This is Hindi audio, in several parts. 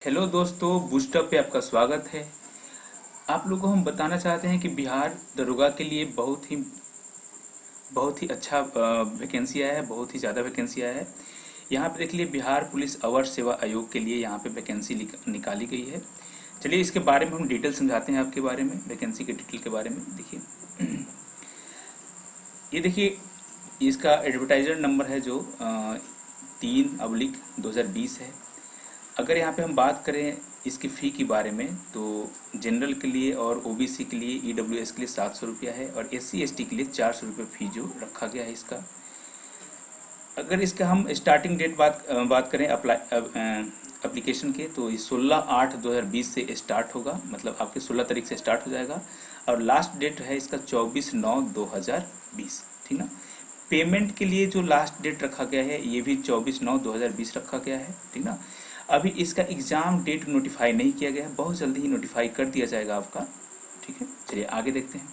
हेलो दोस्तों, बूस्टअप पे आपका स्वागत है। आप लोगों को हम बताना चाहते हैं कि बिहार दरोगा के लिए बहुत ही अच्छा वैकेंसी आया है, बहुत ही ज़्यादा वैकेंसी आया है। यहाँ पे देख लिए बिहार पुलिस अवर सेवा आयोग के लिए यहाँ पे वैकेंसी निकाली गई है। चलिए इसके बारे में हम डिटेल समझाते हैं आपके बारे में, वैकेंसी के डिटेल के बारे में। देखिए ये देखिए इसका एडवर्टाइजर नंबर है जो 3/2020 है। अगर यहाँ पे हम बात करें इसकी फ़ी के बारे में तो जनरल के लिए और ओबीसी के लिए ईडब्ल्यूएस के लिए 700 रुपया है और एससी एसटी के लिए 400 रुपये फ़ी जो रखा गया है इसका। अगर इसका हम स्टार्टिंग डेट बात करें एप्लीकेशन के तो ये 16/8/2020 से स्टार्ट होगा, मतलब आपके 16 तारीख से स्टार्ट हो जाएगा और लास्ट डेट है इसका 24/9/2020, ठीक ना। पेमेंट के लिए जो लास्ट डेट रखा गया है ये भी 24/9/2020 रखा गया है, ठीक ना। अभी इसका एग्ज़ाम डेट नोटिफाई नहीं किया गया है, बहुत जल्दी ही नोटिफाई कर दिया जाएगा आपका, ठीक है। चलिए आगे देखते हैं।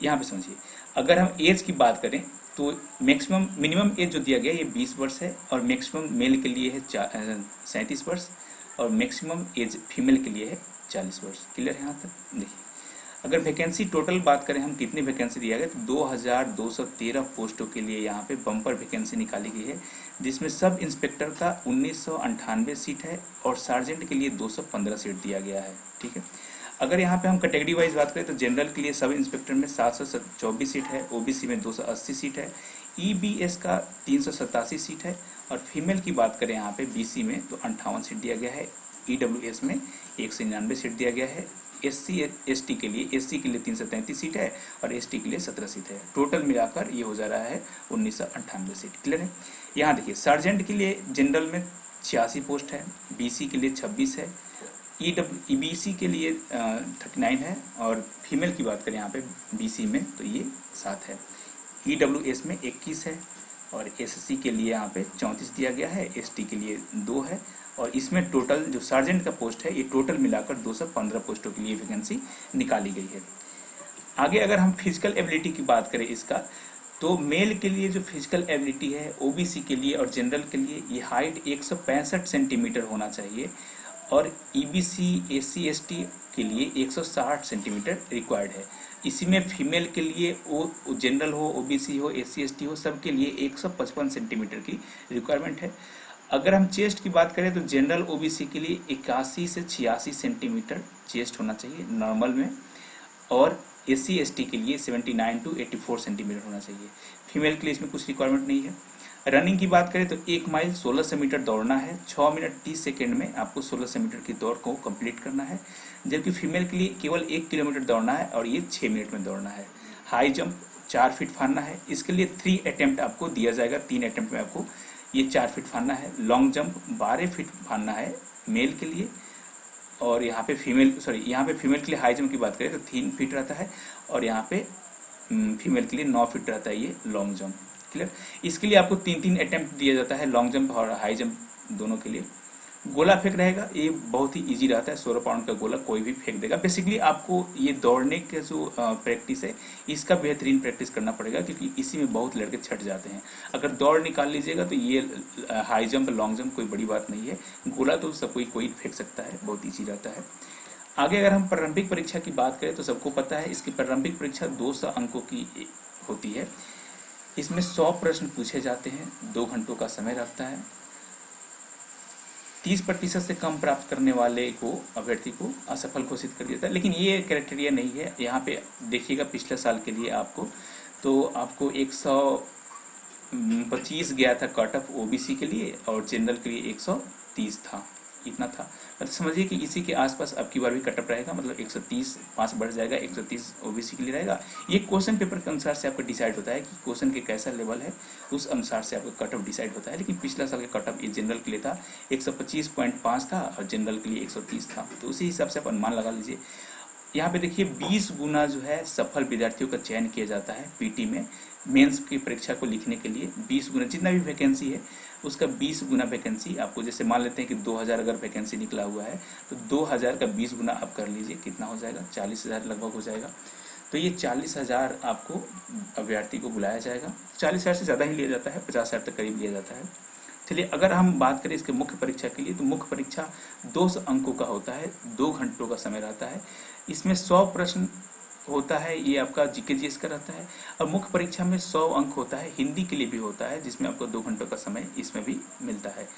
यहाँ पे समझिए, अगर हम एज की बात करें तो मिनिमम एज जो दिया गया है ये 20 वर्ष है और मैक्सिमम मेल के लिए है 37 वर्ष और मैक्सिमम एज फीमेल के लिए है 40 वर्ष। क्लियर है यहाँ तक। देखिए अगर वैकेंसी टोटल बात करें हम कितनी वैकेंसी दिया गया तो 2213 पोस्टों के लिए यहाँ पे बम्पर वैकेंसी निकाली गई है, जिसमें सब इंस्पेक्टर का 1998 सीट है और सार्जेंट के लिए 215 सीट दिया गया है, ठीक है। अगर यहाँ पे हम कैटेगरी वाइज बात करें तो जनरल के लिए सब इंस्पेक्टर में 724 सीट है, ओबीसी में 280 सीट है, ईबीएस का 387 सीट है और फीमेल की बात करें यहाँ पे बीसी में तो 58 सीट दिया गया है, ईडब्ल्यूएस में 199 सीट दिया गया है, एससी के लिए 333 सीट है और एसटी के लिए 17 सीट है। टोटल मिलाकर ये हो जा रहा है 1998 सीट। क्लियर है। यहाँ देखिए सार्जेंट के लिए जनरल में 86 पोस्ट है, बीसी के लिए 26 है, ईबीसी के लिए 39 है और फीमेल की बात करें यहाँ पे बीसी में तो ये 7 है, ईडब्ल्यूएस में 21 है और एसएससी के लिए यहाँ पे 34 दिया गया है, एसटी के लिए 2 है और इसमें टोटल जो सार्जेंट का पोस्ट है ये टोटल मिलाकर 215 पोस्टों के लिए वैकेंसी निकाली गई है। आगे अगर हम फिजिकल एबिलिटी की बात करें इसका तो मेल के लिए जो फिजिकल एबिलिटी है ओबीसी के लिए और जनरल के लिए ये हाइट 165 सेंटीमीटर होना चाहिए और ईबीसी एससी एसटी के लिए 160 सेंटीमीटर रिक्वायर्ड है। इसी में फीमेल के लिए वो जनरल हो, ओबीसी हो, एससी एसटी हो, सबके लिए 155 सेंटीमीटर की रिक्वायरमेंट है। अगर हम चेस्ट की बात करें तो जनरल ओबीसी के लिए 81 से 86 सेंटीमीटर चेस्ट होना चाहिए नॉर्मल में और एससी एसटी के लिए 79 to 84 सेंटीमीटर होना चाहिए। फीमेल के लिए इसमें कुछ रिक्वायरमेंट नहीं है। रनिंग की बात करें तो 1 माइल 1600 मीटर दौड़ना है, 6 मिनट 30 सेकेंड में आपको 1600 मीटर की दौड़ को कंप्लीट करना है, जबकि फीमेल के लिए केवल 1 किलोमीटर दौड़ना है और ये 6 मिनट में दौड़ना है। हाई जंप 4 फीट फानना है, इसके लिए 3 अटेम्प्ट आपको दिया जाएगा, 3 अटेम्प्ट में आपको ये 4 फीट फानना है। लॉन्ग जंप 12 फीट फानना है मेल के लिए और यहाँ पे फीमेल के लिए हाई जंप की बात करें तो 3 फीट रहता है और यहाँ पे फीमेल के लिए 9 फीट रहता है ये लॉन्ग जंप। क्लियर। इसके लिए आपको 3 अटेम्प्ट दिया जाता है, लॉन्ग जंप और हाई जंप दोनों के लिए। गोला फेंक रहेगा, ये बहुत ही इजी रहता है, 16 पाउंड का गोला कोई भी फेंक देगा। बेसिकली आपको ये दौड़ने के जो प्रैक्टिस है इसका बेहतरीन प्रैक्टिस करना पड़ेगा क्योंकि इसी में बहुत लड़के छट जाते हैं। अगर दौड़ निकाल लीजिएगा तो ये हाई जंप लॉन्ग जंप कोई बड़ी बात नहीं है, गोला तो सब कोई फेंक सकता है, बहुत ईजी रहता है। आगे अगर हम प्रारंभिक परीक्षा की बात करें तो सबको पता है इसकी प्रारंभिक परीक्षा 200 अंकों की होती है। इसमें 100 प्रश्न पूछे जाते हैं, 2 घंटों का समय रखता है। 30% से कम प्राप्त करने वाले को अभ्यर्थी को असफल घोषित कर दिया जाता है, लेकिन ये क्राइटेरिया नहीं है। यहाँ पे देखिएगा पिछले साल के लिए आपको 125 गया था कट ऑफ ओबीसी के लिए और जनरल के लिए 130 था, इतना था। मतलब समझिए कि इसी के आसपास अब की बार भी कट ऑफ रहेगा, मतलब 130 5 बढ़ जाएगा, 130 ओबीसी के लिए रहेगा। ये क्वेश्चन पेपर के अनुसार से आपका डिसाइड होता है कि क्वेश्चन के कैसा लेवल है, उस अनुसार से आपका कट ऑफ डिसाइड होता है। लेकिन पिछला साल का कट ऑफ ये जनरल के लिए था 125.5 था और जनरल के लिए 130 था, तो उसी हिसाब से आप अनुमान लगा लीजिए। यहाँ पे देखिए 20 गुना जो है सफल विद्यार्थियों का चयन किया जाता है पीटी में। मेंस की परीक्षा को लिखने के लिए 20 गुना, जितना भी वैकेंसी है उसका 20 गुना वैकेंसी आपको, जैसे मान लेते हैं कि 2000 अगर वैकेंसी निकला हुआ है तो 2000 का 20 गुना आप कर लीजिए, कितना हो जाएगा, 40,000 लगभग हो जाएगा। तो ये 40,000 आपको अभ्यर्थी को बुलाया जाएगा। 40,000 से ज़्यादा ही लिया जाता है, 50,000 तक करीब लिया जाता है। चलिए अगर हम बात करें इसके मुख्य परीक्षा के लिए, तो मुख्य परीक्षा 200 अंकों का होता है, 2 घंटों का समय रहता है। इसमें 100 प्रश्न होता है, ये आपका जीके जीएस का रहता है। और मुख्य परीक्षा में 100 अंक होता है, हिंदी के लिए भी होता है, जिसमें आपको 2 घंटों का समय इसमें भी मिलता है।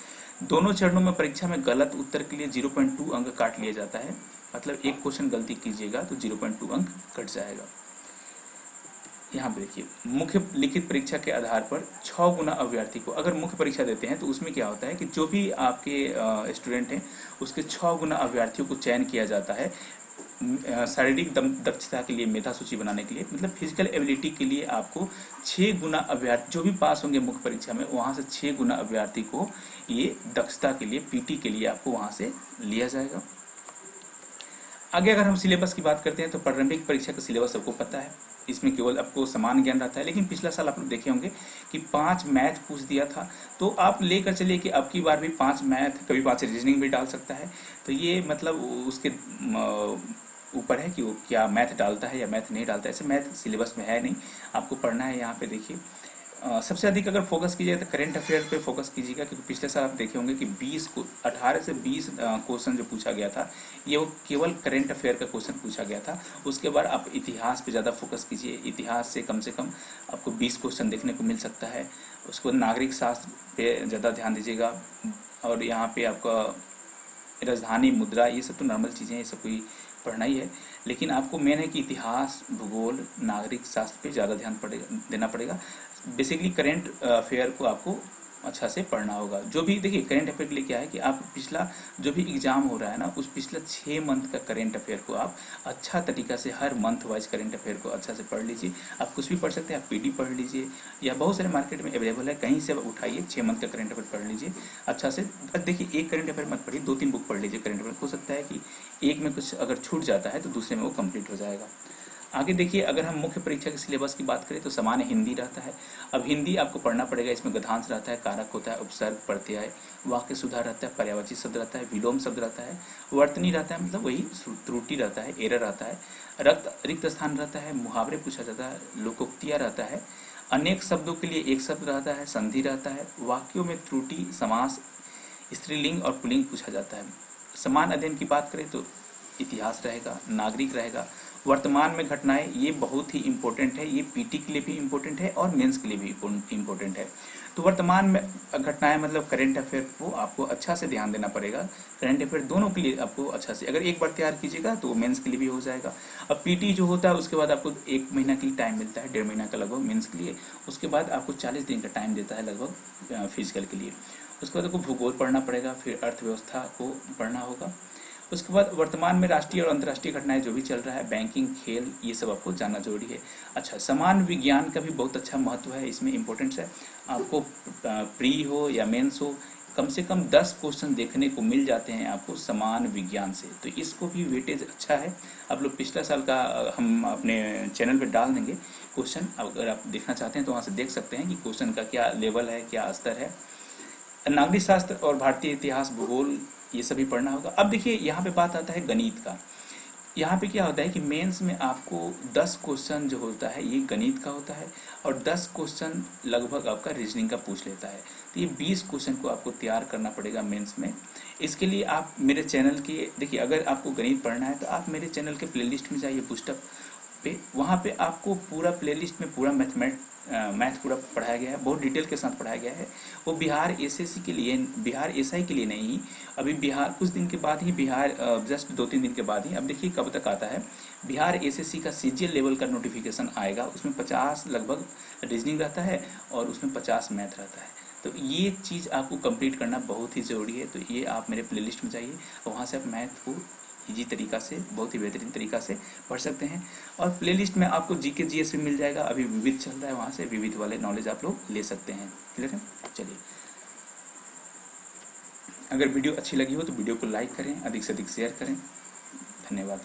दोनों चरणों में परीक्षा में गलत उत्तर के लिए 0.2 अंक काट लिया जाता है, मतलब एक क्वेश्चन गलती कीजिएगा तो 0.2 अंक कट जाएगा। यहाँ पे देखिए, मुख्य लिखित परीक्षा के आधार पर 6 गुना अभ्यर्थी को, अगर मुख्य परीक्षा देते हैं तो उसमें क्या होता है कि जो भी आपके स्टूडेंट हैं उसके 6 गुना अभ्यर्थियों को चयन किया जाता है शारीरिक दक्षता के लिए, मेधा सूची बनाने के लिए, मतलब फिजिकल एबिलिटी के लिए आपको 6 गुना अभ्यर्थी जो भी पास होंगे मुख्य परीक्षा में, वहाँ से 6 गुना अभ्यर्थी को ये दक्षता के लिए, पीटी के लिए आपको वहाँ से लिया जाएगा। आगे अगर हम सिलेबस की बात करते हैं तो प्रारंभिक परीक्षा का सिलेबस सबको पता है, इसमें केवल आपको समान ज्ञान रहता है। लेकिन पिछला साल आप लोग देखे होंगे कि 5 मैथ पूछ दिया था, तो आप लेकर चलिए कि अब की बार भी 5 मैथ, कभी 5 रीजनिंग भी डाल सकता है। तो ये मतलब उसके ऊपर है कि वो क्या मैथ डालता है या मैथ नहीं डालता है। ऐसे मैथ सिलेबस में है नहीं, आपको पढ़ना है। यहाँ पे देखिए सबसे अधिक अगर फोकस कीजिए तो करेंट अफेयर पे फोकस कीजिएगा, क्योंकि पिछले साल आप देखे होंगे कि 18 से 20 क्वेश्चन जो पूछा गया था, ये वो केवल करेंट अफेयर का क्वेश्चन पूछा गया था। उसके बाद आप इतिहास पे ज़्यादा फोकस कीजिए, इतिहास से कम आपको 20 क्वेश्चन देखने को मिल सकता है। उसको नागरिक शास्त्र पे ज़्यादा ध्यान दीजिएगा, और यहाँ पे आपका राजधानी मुद्रा, ये सब तो नॉर्मल चीज़ें हैं, ये सब कोई पढ़ना ही है। लेकिन आपको मेन है कि इतिहास, भूगोल, नागरिक शास्त्र पे ज़्यादा ध्यान देना पड़ेगा। बेसिकली करेंट अफेयर को आपको अच्छा से पढ़ना होगा। जो भी देखिए करेंट अफेयर के लिए क्या है कि आप पिछला जो भी एग्जाम हो रहा है ना, उस पिछला 6 मंथ का करेंट अफेयर को आप अच्छा तरीका से हर मंथ वाइज करेंट अफेयर को अच्छा से पढ़ लीजिए। आप कुछ भी पढ़ सकते हैं, आप पीडी पढ़ लीजिए, या बहुत सारे मार्केट में अवेलेबल है, कहीं से उठाइए, 6 मंथ का करेंट अफेयर पढ़ लीजिए अच्छा से। बस देखिए एक करेंट अफेयर मत पढ़िए, 2-3 बुक पढ़ लीजिए करेंट अफेयर। हो सकता है कि एक में कुछ अगर छूट जाता है तो दूसरे में वो कंप्लीट हो जाएगा। आगे देखिए, अगर हम मुख्य परीक्षा के सिलेबस की बात करें तो सामान्य हिंदी रहता है। अब हिंदी आपको पढ़ना पड़ेगा, इसमें गद्यांश रहता है, कारक होता है, उपसर्ग, प्रत्यय, वाक्य सुधार रहता है, पर्यायवाची शब्द रहता है, विलोम शब्द रहता है, वर्तनी रहता है, मतलब वही त्रुटि रहता है, एरर रहता है, रिक्त स्थान रहता है, मुहावरे पूछा जाता है, लोकोक्तियाँ रहता है, अनेक शब्दों के लिए एक शब्द रहता है, संधि रहता है, वाक्यों में त्रुटि, समास, स्त्रीलिंग और पुल्लिंग पूछा जाता है। समान अध्ययन की बात करें तो इतिहास रहेगा, नागरिक रहेगा, वर्तमान में घटनाएं, ये बहुत ही इंपॉर्टेंट है, ये पीटी के लिए भी इंपॉर्टेंट है और मेंस के लिए भी इंपॉर्टेंट है। तो वर्तमान में घटनाएं मतलब करेंट अफेयर को आपको अच्छा से ध्यान देना पड़ेगा। करेंट अफेयर दोनों के लिए आपको अच्छा से, अगर एक बार तैयार कीजिएगा तो मेंस के लिए भी हो जाएगा। अब पीटी जो होता है उसके बाद आपको 1 महीना के लिए टाइम मिलता है, 1.5 महीना का लगभग मेंस के लिए। उसके बाद आपको 40 दिन का टाइम देता है लगभग फिजिकल के लिए। उसके बाद आपको भूगोल पढ़ना पड़ेगा, फिर अर्थव्यवस्था को पढ़ना होगा। उसके बाद वर्तमान में राष्ट्रीय और अंतर्राष्ट्रीय घटनाएं जो भी चल रहा है, बैंकिंग, खेल, ये सब आपको जानना जरूरी है। अच्छा, समान विज्ञान का भी बहुत अच्छा महत्व है, इसमें इम्पोर्टेंस है। आपको प्री हो या मेंस हो, कम से कम 10 क्वेश्चन देखने को मिल जाते हैं आपको समान विज्ञान से, तो इसको भी वेटेज अच्छा है। आप लोग पिछला साल का हम अपने चैनल पे डाल देंगे क्वेश्चन, अगर आप देखना चाहते हैं तो वहाँ से देख सकते हैं कि क्वेश्चन का क्या लेवल है, क्या स्तर है। नागरिक शास्त्र और भारतीय इतिहास, भूगोल, ये सभी पढ़ना होगा। अब देखिए यहाँ पे बात आता है गणित का। यहाँ पे क्या होता है कि मेंस में आपको 10 क्वेश्चन जो होता है ये गणित का होता है, और 10 क्वेश्चन लगभग आपका रीजनिंग का पूछ लेता है। तो ये 20 क्वेश्चन को आपको तैयार करना पड़ेगा मेंस में। इसके लिए आप मेरे चैनल के देखिए, अगर आपको गणित पढ़ना है तो आप मेरे चैनल के प्लेलिस्ट में जाइए, पुस्तक पे, वहाँ पे आपको पूरा प्लेलिस्ट में पूरा मैथ पूरा पढ़ाया गया है, बहुत डिटेल के साथ पढ़ाया गया है। वो बिहार एसएससी के लिए, बिहार एसआई के लिए नहीं, अभी बिहार कुछ दिन के बाद ही, बिहार जस्ट 2-3 दिन के बाद ही, अब देखिए कब तक आता है। बिहार एसएससी का सीजीएल लेवल का नोटिफिकेशन आएगा, उसमें 50 लगभग रीजनिंग रहता है और उसमें 50 मैथ रहता है। तो ये चीज़ आपको कंप्लीट करना बहुत ही ज़रूरी है। तो ये आप मेरे प्लेलिस्ट में जाइए, वहाँ से आप मैथ को इजी तरीका से, बहुत ही बेहतरीन तरीका से पढ़ सकते हैं। और प्लेलिस्ट में आपको जीके जीएस भी मिल जाएगा, अभी विविध चल रहा है, वहाँ से विविध वाले नॉलेज आप लोग ले सकते हैं। क्लियर है? चलिए, अगर वीडियो अच्छी लगी हो तो वीडियो को लाइक करें, अधिक से अधिक शेयर करें। धन्यवाद।